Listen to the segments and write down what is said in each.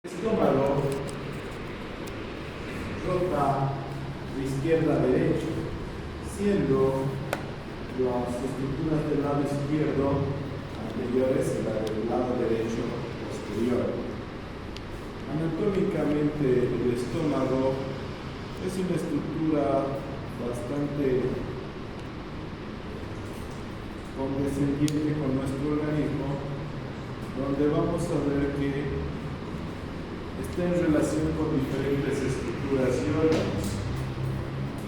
Estómago rota de izquierda a derecha, siendo las estructuras del lado izquierdo anteriores y la del lado derecho posterior. Anatómicamente, el estómago es una estructura bastante condescendiente con nuestro organismo, donde vamos a ver que está en relación con diferentes estructuras y órganos.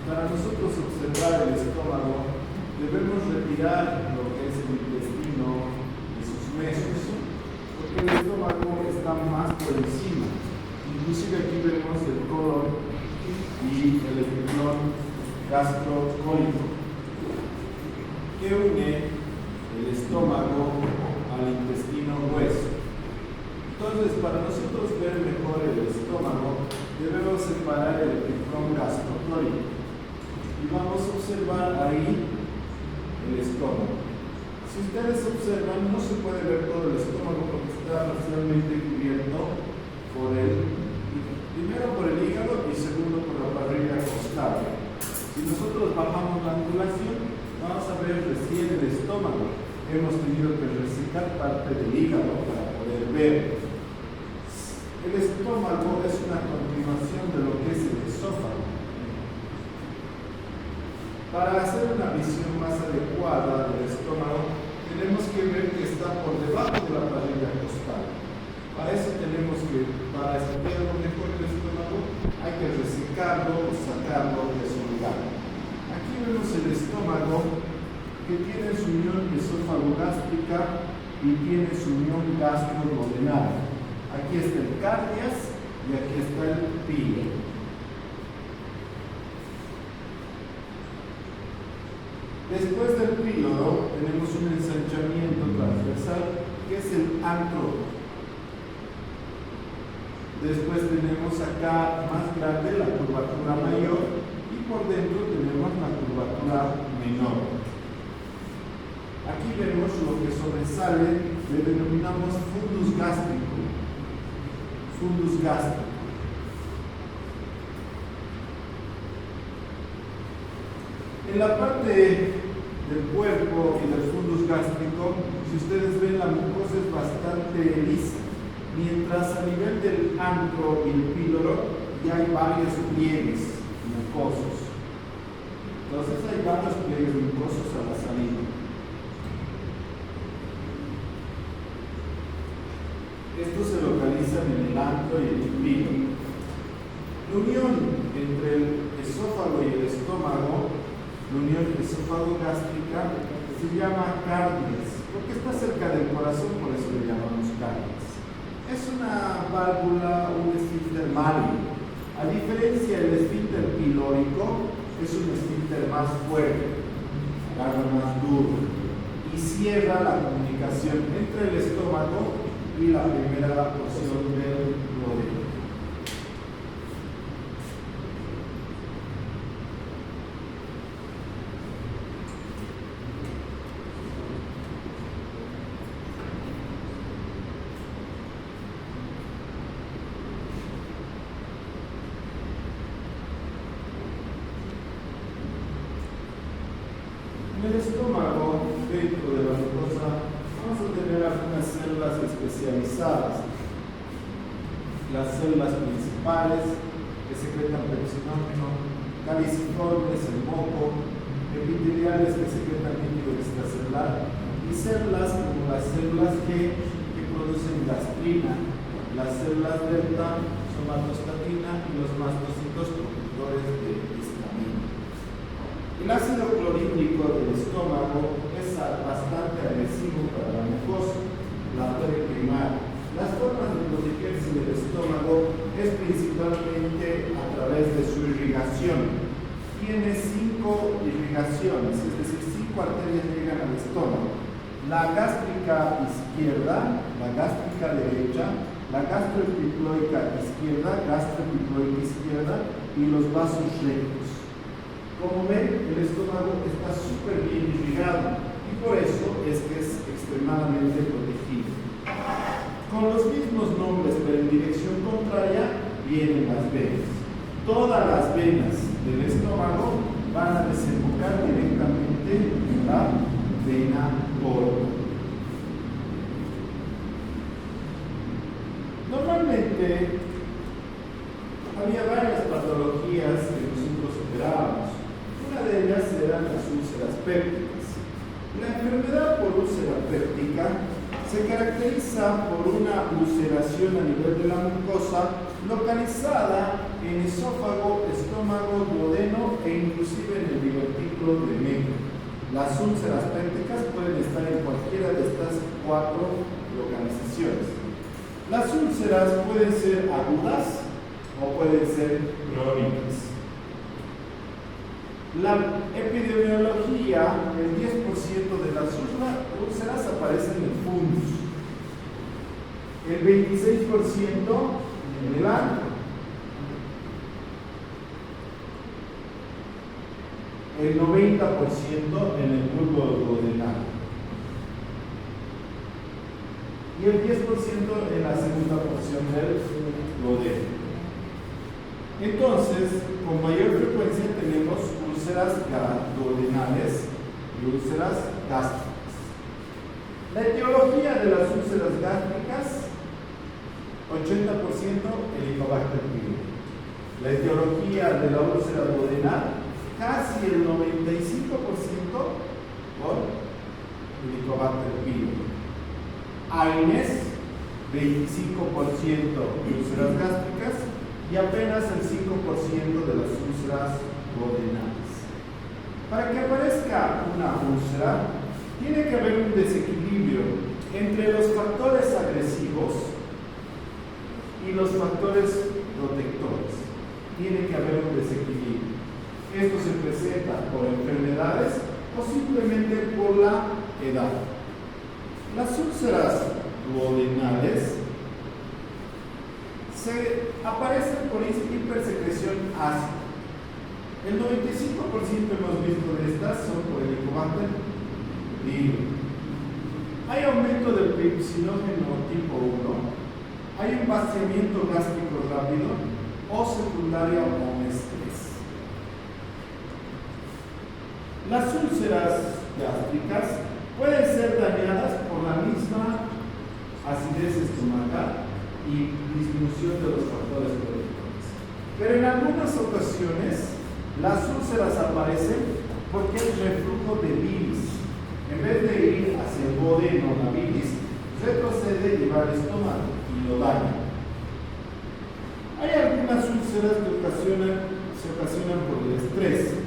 Para nosotros observar el estómago, debemos retirar lo que es el intestino y sus mesos, porque el estómago está más por encima. Inclusive aquí vemos el colon y el esternón gastrocólico, que une el estómago al intestino grueso. Entonces, para nosotros ver mejor el estómago, debemos separar el epicón gastrocólico y vamos a observar ahí el estómago. Si ustedes observan, no se puede ver todo el estómago porque está parcialmente cubierto primero por el hígado y segundo por la parrilla costal. Si nosotros bajamos la angulación, vamos a ver recién el estómago. Hemos tenido que resecar parte del hígado para poder ver. El estómago es una continuación de lo que es el esófago. Para hacer una visión más adecuada del estómago, tenemos que ver que está por debajo de la parrilla costal. Para eso tenemos que, para estudiar mejor el estómago, hay que resecarlo o sacarlo de su lugar. Aquí vemos el estómago que tiene su unión esófago-gástrica y tiene su unión gastro-duodenal. Aquí está el cardias y aquí está el píloro. Después del píloro tenemos un ensanchamiento transversal que es el antro. Después tenemos acá más grande la curvatura mayor y por dentro tenemos la curvatura menor. Aquí vemos lo que sobresale, le denominamos fundus gástrico. Fundus gástrico. En la parte del cuerpo y del fundus gástrico, si ustedes ven, la mucosa es bastante lisa, mientras a nivel del antro y el píloro ya hay varios pliegues mucosos. Entonces hay varios pliegues mucosos a la salida. Estos se localizan en el antro y el píloro. La unión entre el esófago y el estómago, la unión esófago-gástrica, se llama cardias, porque está cerca del corazón, por eso le llamamos cardias. Es una válvula, un esfínter málico. A diferencia del esfínter pilórico, es un esfínter más fuerte, agarra más duro, y cierra la comunicación entre el estómago y la primera porción del duodeno. En el estómago, dentro de la mucosa, vamos a tener algunas células especializadas. Las células principales que secretan pepsinógeno, caliciformes, el moco, epiteliales que secretan líquido extracelular y células como las células G que producen gastrina, las células delta, somatostatina y los mastocitos productores de histamina. El ácido clorhídrico del estómago es bastante agresivo para la mucosa, la puede quemar. Las formas de protegerse del estómago es principalmente a través de su irrigación. Tiene 5 irrigaciones, es decir, 5 arterias llegan al estómago. La gástrica izquierda, la gástrica derecha, la gastroepiploica izquierda, gastroepiploica izquierda y los vasos rectos. Como ven, el estómago está súper bien irrigado y por eso es que es extremadamente protegido. Con los mismos nombres pero en dirección vienen las venas. Todas las venas del estómago van a desembocar directamente en la vena porta. Normalmente había varias patologías que nosotros operábamos. Una de ellas eran las úlceras pépticas. La enfermedad por úlcera péptica se caracteriza por una ulceración a nivel de la mucosa localizada en esófago, estómago, duodeno e inclusive en el divertículo de medio. Las úlceras pépticas pueden estar en cualquiera de estas 4 localizaciones. Las úlceras pueden ser agudas o pueden ser crónicas. La epidemiología, el 10% de las úlceras aparecen en fundus, el 26% en el ano, el 90% en el bulbo duodenal y el 10% en la segunda porción del duodeno. Entonces, con mayor frecuencia tenemos úlceras duodenales y úlceras gástricas. La etiología de las úlceras gástricas, 80% Helicobacter pylori. La etiología de la úlcera duodenal, casi el 95% por Helicobacter pylori. AINES, 25% de úlceras gástricas y apenas el 5% de las úlceras duodenales. Para que aparezca una úlcera, tiene que haber un desequilibrio entre los factores agresivos y los factores protectores. Tiene que haber un desequilibrio. Esto se presenta por enfermedades o simplemente por la edad. Las úlceras duodenales aparecen por hipersecreción ácida. El 95% hemos visto de estas son por Helicobacter pylori. Hay aumento del pepsinógeno tipo 1, hay un vaciamiento gástrico rápido o secundario a un estrés. Las úlceras gástricas pueden ser dañadas por la misma acidez estomacal y disminución de los factores protectores. Pero en algunas ocasiones las úlceras aparecen porque el reflujo de bilis, en vez de ir hacia el duodeno, la bilis, retrocede y va al estómago y lo daña. Hay algunas úlceras que se ocasionan por el estrés.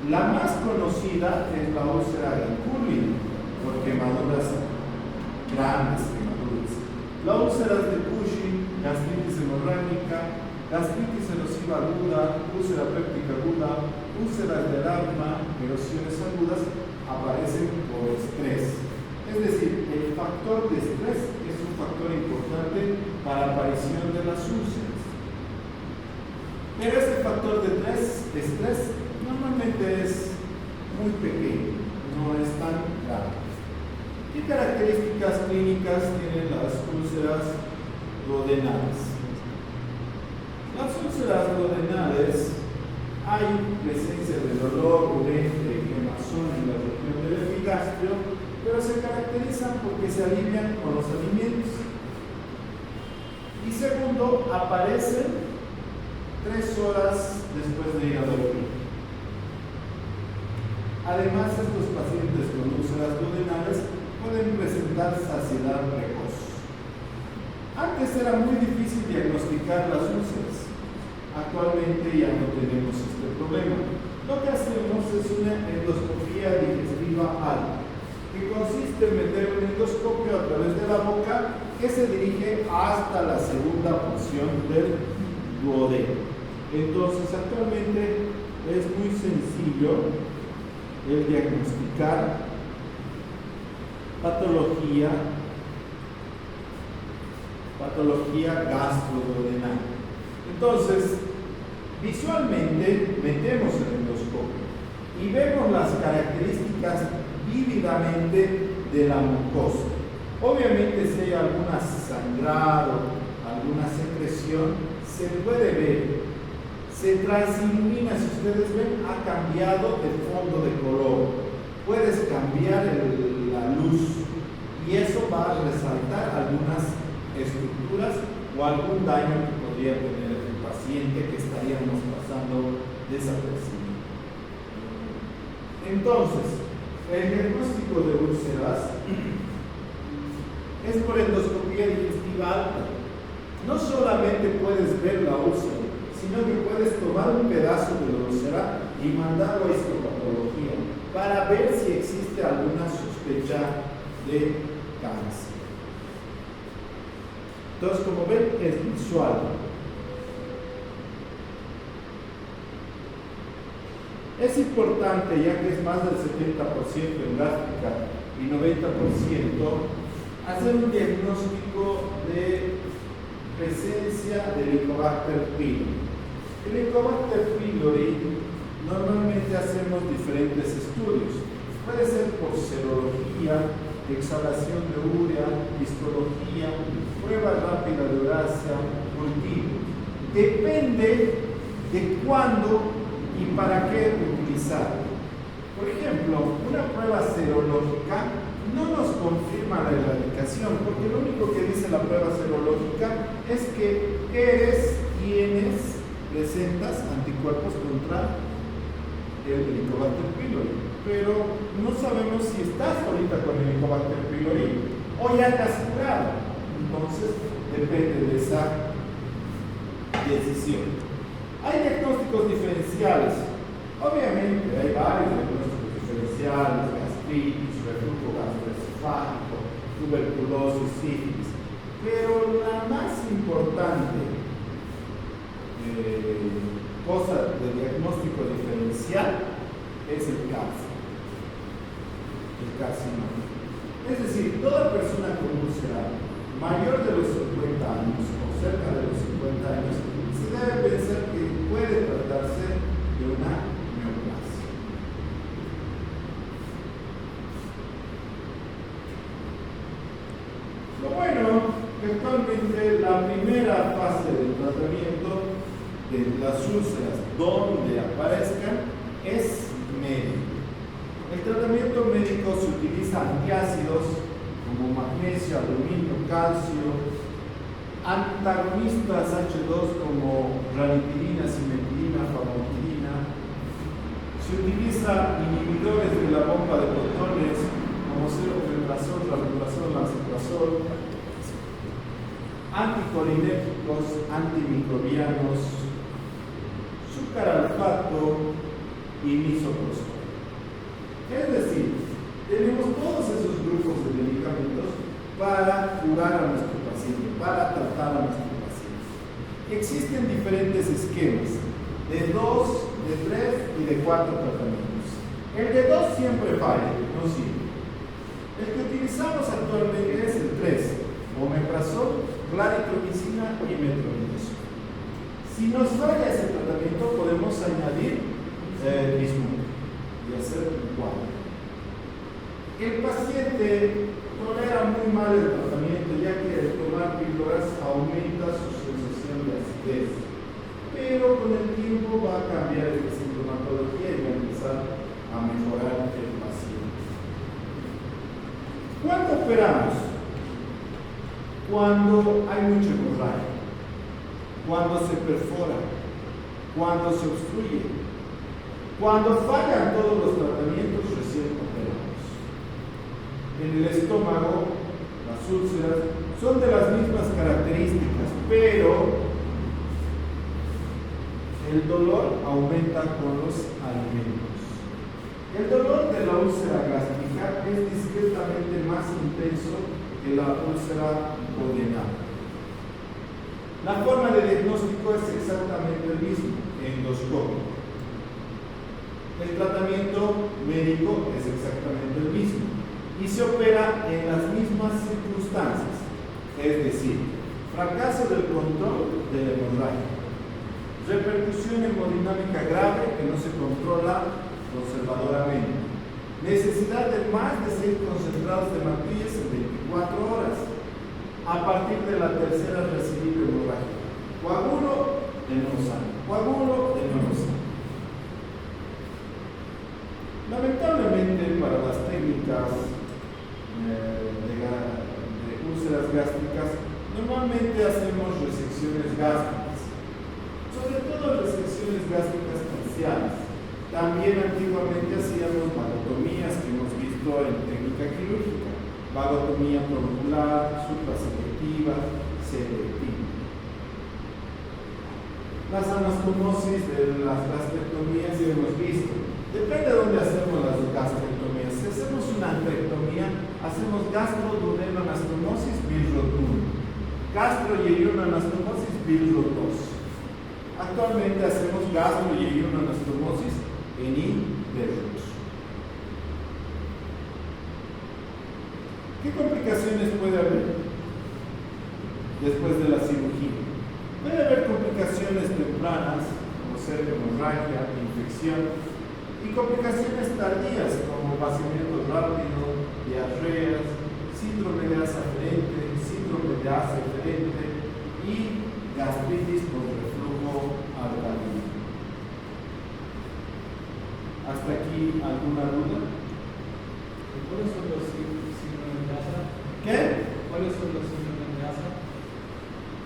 La más conocida es la úlcera gangliosa, por quemaduras grandes, la úlcera de Cushing, gastritis hemorrágica, gastritis erosiva aguda, úlcera péptica aguda, úlceras del asma, erosiones agudas, aparecen por estrés. Es decir, el factor de estrés es un factor importante para la aparición de las úlceras. Pero este factor de estrés normalmente es muy pequeño, no es tan grave. ¿Qué características clínicas tienen las úlceras duodenales? Las úlceras duodenales, hay presencia de dolor, urente, quemazón en la región del epigastrio, pero se caracterizan porque se alivian con los alimentos. Y segundo, aparecen 3 horas después de ir a dormir. Además, estos pacientes con úlceras duodenales pueden presentar saciedad precoz. Antes era muy difícil diagnosticar las úlceras. Actualmente ya no tenemos este problema. Lo que hacemos es una endoscopía digestiva alta, que consiste en meter un endoscopio a través de la boca que se dirige hasta la segunda porción del duodeno. Entonces, actualmente es muy sencillo el diagnosticar patología gastroduodenal. Entonces, visualmente metemos el endoscopio y vemos las características vívidamente de la mucosa. Obviamente, si hay algún sangrado, alguna secreción, se puede ver, se transilumina. Si ustedes ven, ha cambiado de fondo de color. Puedes cambiar la luz y eso va a resaltar algunas estructuras o algún daño que podría tener el paciente que estaríamos pasando desapercibido. Entonces, el diagnóstico de úlceras es por endoscopía digestiva alta. No solamente puedes ver la úlcera, sino que puedes tomar un pedazo de la úlcera y mandarlo a histopatología para ver si existe alguna sospecha de cáncer. Entonces, como ven, es visual. Es importante, ya que es más del 70% en gástrica y 90%, hacer un diagnóstico de presencia de Helicobacter pylori. El Helicobacter pylori normalmente hacemos diferentes estudios. Puede ser por serología, exhalación de urea, histología, prueba rápida de Eurasia, cultivo. Depende de cuándo y para qué utilizar. Por ejemplo, una prueba serológica no nos confirma la erradicación, porque lo único que dice la prueba serológica es que presentas anticuerpos contra el Helicobacter pylori, pero no sabemos si estás ahorita con el Helicobacter pylori o ya te has curado. Entonces, depende de esa decisión. Hay diagnósticos diferenciales. Obviamente, hay varios diagnósticos diferenciales: gastritis, reflujo gastroesofágico, tuberculosis, sífilis. Pero la más importante cosa de diagnóstico diferencial es el cáncer, el carcinoma. Es decir, toda persona con úlcera mayor de los 50 años o cerca de los 50 años se debe pensar que puede tratarse de una neoplasia. Lo bueno, que actualmente la primera fase del tratamiento de las úlceras donde aparezcan es médico. El tratamiento médico se utiliza antiácidos como magnesio, aluminio, calcio, antagonistas H2 como ranitidina, simetilina, famotidina. Se utiliza inhibidores de la bomba de protones como serofenrazol, ramiprasol, lansoprazol, anticolinérgicos, antimicrobianos, sucaralfato y misoprostol. Es decir, tenemos todos esos grupos de medicamentos para curar a nuestro paciente, para tratar a nuestro paciente. Existen diferentes esquemas de 2, de 3 y de 4 tratamientos. El de 2 siempre falla, no sirve. El que utilizamos actualmente es el 3, omeprazol, claritromicina y metronidazol. Si nos falla ese tratamiento, podemos añadir bismuto y hacer un cuadro. El paciente tolera muy mal el tratamiento, ya que al tomar píldoras aumenta su sensación de acidez, pero con el tiempo va a cambiar esta sintomatología y va a empezar a mejorar el paciente. ¿Cuándo operamos? Cuando hay mucha hemorragia, cuando se perfora, cuando se obstruye, cuando fallan todos los tratamientos, recién operamos. En el estómago, las úlceras son de las mismas características, pero el dolor aumenta con los alimentos. El dolor de la úlcera gástrica es discretamente más intenso que la úlcera duodenal. La forma de diagnóstico es exactamente el mismo, endoscópico. El tratamiento médico es exactamente el mismo y se opera en las mismas circunstancias, es decir, fracaso del control de la hemorragia, repercusión hemodinámica grave que no se controla conservadoramente, necesidad de más de 6 concentrados de hematíes en 24 horas, a partir de la tercera recidiva hemorrágica. Coágulo de nuevo sangre, coágulo de nuevo sangre. Lamentablemente, para las técnicas de úlceras gástricas, normalmente hacemos resecciones gástricas, sobre todo resecciones gástricas parciales. También antiguamente hacíamos vagotomías que hemos visto en técnica quirúrgica, vagotomía troncular, supraselectiva, selectiva. Las anastomosis de las gastrectomías ya hemos visto. Depende de dónde hacemos las gastrectomías. Si hacemos una antrectomía, hacemos gastrodunenoanastomosis bilrotundo, gastroyeyunoanastomosis bilrotoso. Actualmente hacemos gastroyeyunoanastomosis eniverroso. ¿Qué complicaciones puede haber después de la cirugía? Puede haber complicaciones tempranas, como ser hemorragia, infección, y complicaciones tardías, como vaciamiento rápido, diarreas, síndrome de asa aferente, síndrome de asa eferente y gastritis por reflujo alcalino. ¿Hasta aquí alguna duda? ¿Cuáles son los síndromes de asa? ¿Qué? ¿Cuáles son los síndromes de asa?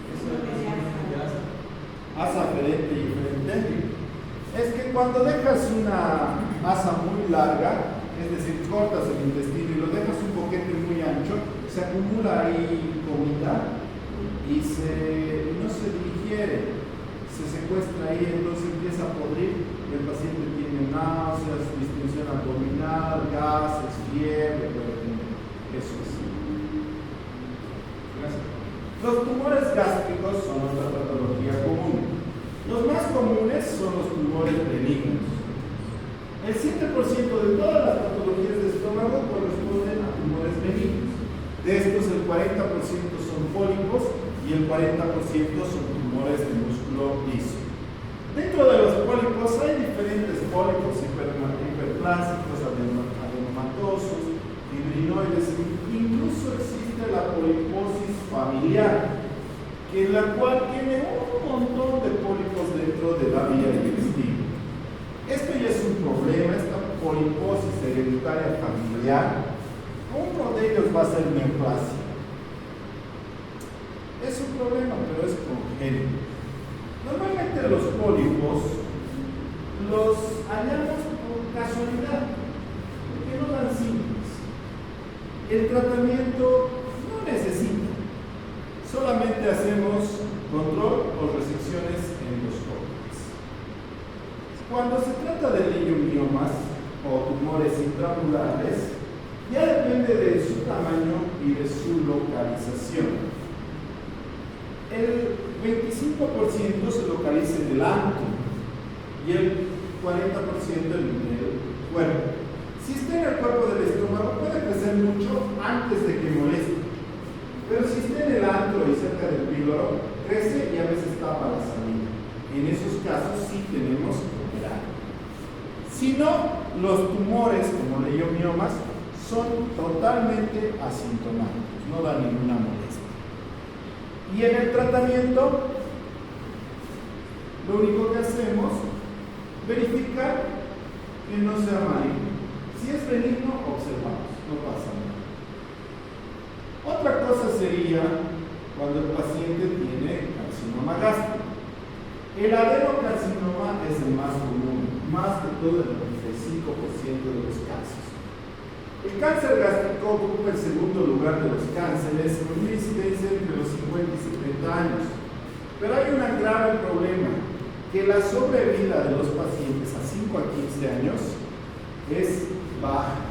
¿Qué son los síndromes de asa? Asa aferente y eferente. Es que cuando dejas una asa muy larga, es decir, cortas el intestino y lo dejas un boquete muy ancho, se acumula ahí comida y no se digiere, se secuestra ahí, entonces empieza a podrir, el paciente tiene náuseas, distensión abdominal, gases, fiebre, eso es. Gracias. Los tumores gástricos son otra patología común. Los más comunes son los tumores benignos. El 7% de todas las patologías de estómago corresponden a tumores benignos. De estos, el 40% son pólipos y el 40% son tumores de músculo liso. Dentro de los pólipos hay diferentes pólipos hiperplásicos, adenomatosos, fibrinoides, incluso existe la poliposis familiar, en la cual tiene un montón de pólipos dentro de la vía digestiva. Esto ya es un problema, esta poliposis hereditaria familiar. Uno de ellos va a ser neoplasia. Es un problema, pero es congénito. Normalmente los pólipos los hallamos por casualidad, porque no dan síntomas. El tratamiento no necesita. Solamente hacemos control o resecciones endoscópicas. Cuando se trata de leiomiomas o tumores intramurales, ya depende de su tamaño y de su localización. El 25% se localiza en el antro y el 40% en el cuerpo. Si está en el cuerpo del estómago, puede crecer mucho antes de que moleste. Pero si está en el antro y cerca del píloro, crece y a veces tapa la salida. En esos casos sí tenemos que operar. Si no, los tumores como leiomiomas son totalmente asintomáticos, no dan ninguna molestia. Y en el tratamiento, lo único que hacemos es verificar que no sea maligno. Si es benigno, observamos, no pasa nada. Otra cosa sería cuando el paciente tiene carcinoma gástrico. El adenocarcinoma es el más común, más de todo el 95% de los casos. El cáncer gástrico ocupa el segundo lugar de los cánceres con una incidencia entre los 50 y 70 años. Pero hay un grave problema, que la sobrevida de los pacientes a 5 a 15 años es baja.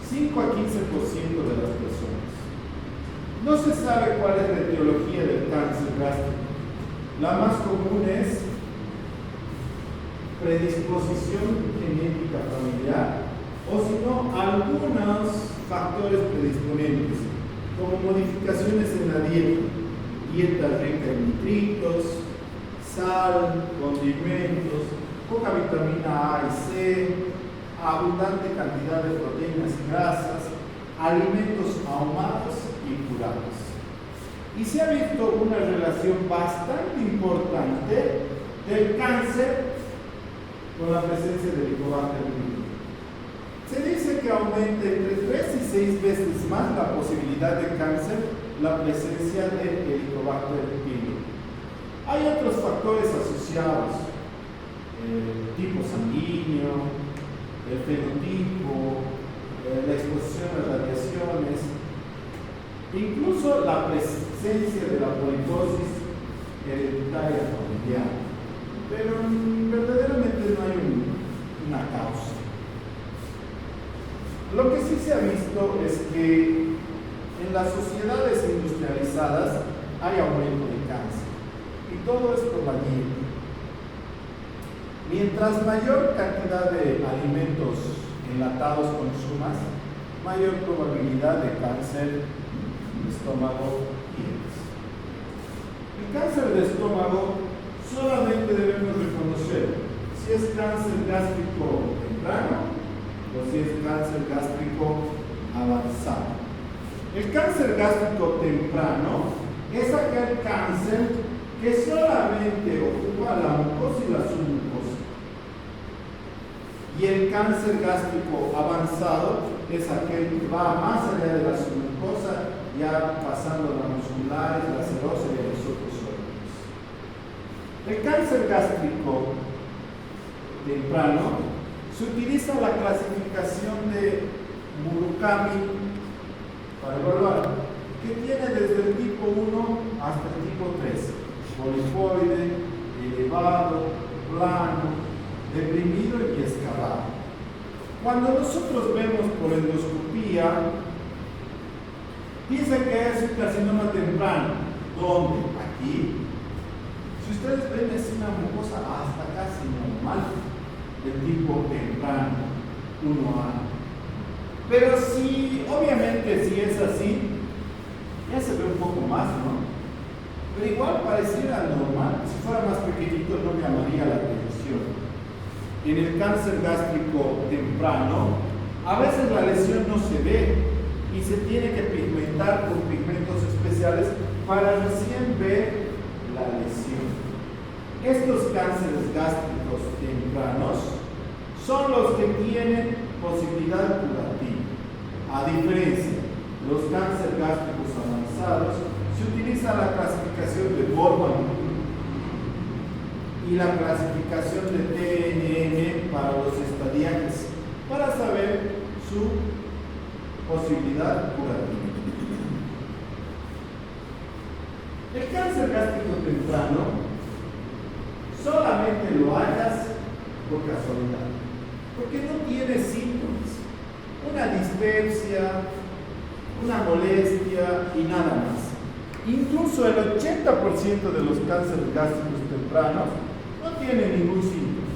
5 a 15% de las personas. No se sabe cuál es la etiología del cáncer gástrico. La más común es predisposición genética familiar o si no, algunos factores predisponentes, como modificaciones en la dieta rica en nitritos, sal, condimentos, poca vitamina A y C, abundante cantidad de proteínas y grasas, alimentos ahumados y purados. grados. Y se ha visto una relación bastante importante del cáncer con la presencia del Helicobacter pylori. Se dice que aumenta entre 3 y 6 veces más la posibilidad de cáncer la presencia del Helicobacter pylori. Hay otros factores asociados, el tipo sanguíneo, el fenotipo, la exposición a radiaciones, incluso la presencia de la poliposis hereditaria familiar. Pero verdaderamente no hay una causa. Lo que sí se ha visto es que en las sociedades industrializadas hay aumento de cáncer, y todo es por la dieta. Mientras mayor cantidad de alimentos enlatados consumas, mayor probabilidad de cáncer de estómago tienes. El cáncer de estómago solamente debemos reconocer si es cáncer gástrico temprano o si es cáncer gástrico avanzado. El cáncer gástrico temprano es aquel cáncer que solamente ocupa la mucosa y la submucosa. Y el cáncer gástrico avanzado es aquel que va más allá de la submucosa, ya pasando a la muscular, la serosa y los otros órganos. El cáncer gástrico temprano se utiliza la clasificación de Murakami para evaluar, que tiene desde el tipo 1 hasta el tipo 3, polipoide, elevado, plano, deprimido y excavado. Cuando nosotros vemos por endoscopía, dice que es un carcinoma temprano. ¿Dónde? Aquí. Si ustedes ven, es una mucosa hasta casi normal, de tipo temprano, 1A. Pero si, obviamente, si es así, ya se ve un poco más, ¿no? Pero igual pareciera normal. Si fuera más pequeñito no me llamaría la atención. En el cáncer gástrico temprano, a veces la lesión no se ve y se tiene que pigmentar con pigmentos especiales para recién ver la lesión. Estos cánceres gástricos tempranos son los que tienen posibilidad curativa. A diferencia, los cánceres gástricos avanzados, se utiliza la clasificación de Borman y la clasificación de TNM para los estadiaques, para saber su posibilidad curativa. El cáncer gástrico temprano solamente lo hallas por casualidad, porque no tiene síntomas, una dispepsia, una molestia y nada más. Incluso el 80% de los cánceres gástricos tempranos no tienen ningún síntoma.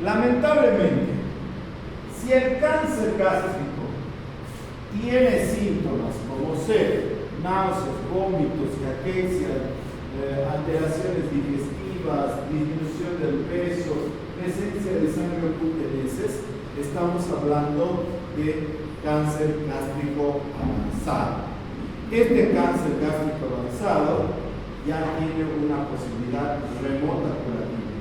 Lamentablemente, si el cáncer gástrico tiene síntomas como ser náuseas, vómitos, caquexia, alteraciones digestivas, disminución del peso, presencia de sangre oculteneses, estamos hablando de cáncer gástrico avanzado. Este cáncer gástrico avanzado ya tiene una posibilidad remota curativa.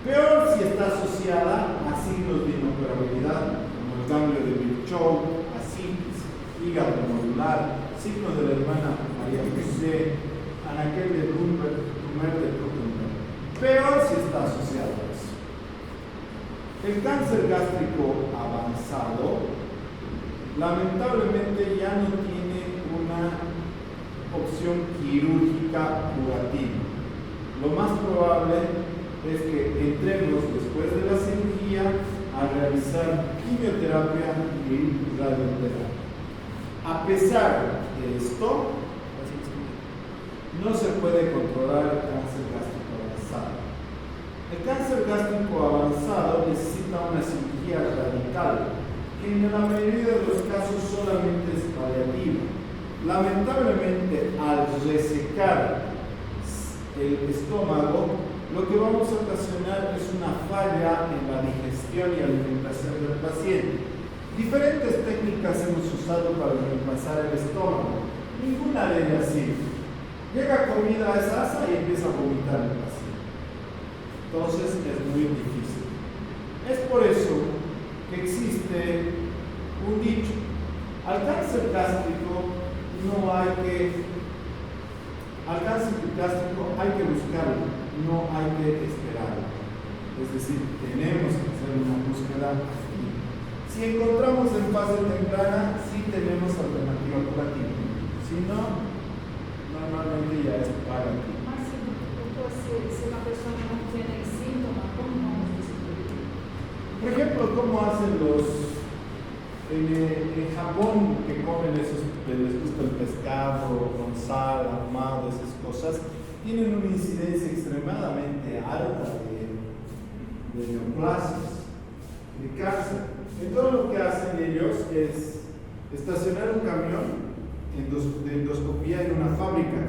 Peor si está asociada a signos de inoperabilidad, como el ganglio de Virchow, asitis, hígado nodular, signos de la hermana María José, anaquel de Brunberg, tumor de Brunberg. Peor si está asociado a eso. El cáncer gástrico avanzado, lamentablemente ya no tiene una opción quirúrgica curativa. Lo más probable es que entremos después de la cirugía a realizar quimioterapia y radioterapia. A pesar de esto, no se puede controlar el cáncer gástrico avanzado. El cáncer gástrico avanzado necesita una cirugía radical, que en la mayoría de los casos solamente es paliativa. Lamentablemente, al resecar el estómago, lo que vamos a ocasionar es una falla en la digestión y alimentación del paciente. Diferentes técnicas hemos usado para reemplazar el estómago. Ninguna de ellas sí. Llega comida a esa asa y empieza a vomitar el paciente. Entonces es muy difícil. Es por eso que existe un dicho: al cáncer gástrico hay que buscarlo, no hay que esperarlo. Es decir, tenemos que hacer una búsqueda activa. Si encontramos en fase temprana, sí tenemos alternativa curativa. Si no, normalmente ya es para ti. Si una persona no tiene síntomas, ¿cómo vamos a descubrir? Por ejemplo, ¿cómo hacen en Japón, que comen esos, les gusta el pescado con sal, ahumado, esas cosas? Tienen una incidencia extremadamente alta de neoplasias, de cáncer. Entonces lo que hacen ellos es estacionar un camión de endoscopía en una fábrica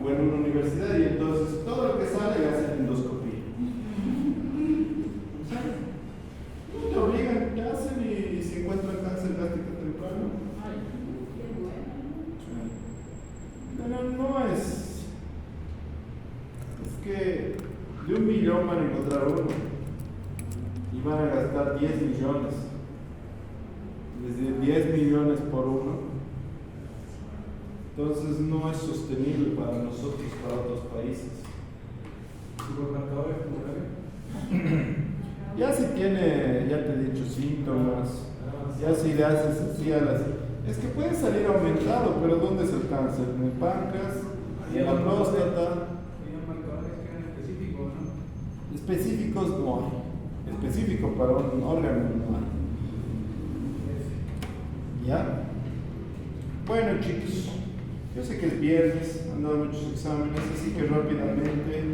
o en una universidad, y entonces todo lo que sale le hacen endoscopía. No te obligan, te hacen, y si encuentran cáncer gástrico temprano. Pero no es que de 1 millón van a encontrar uno y van a gastar 10 millones. Desde 10 millones por uno. Entonces no es sostenible para nosotros, para otros países. Ya si tiene, ya te he dicho, síntomas, ya si le haces así a las... Es que puede salir aumentado, pero ¿dónde es el cáncer? ¿En el páncreas? ¿En la próstata? Específicos no hay. Específico para un órgano no hay. ¿Ya? Bueno, chicos, yo sé que es viernes, han dado muchos exámenes, así que rápidamente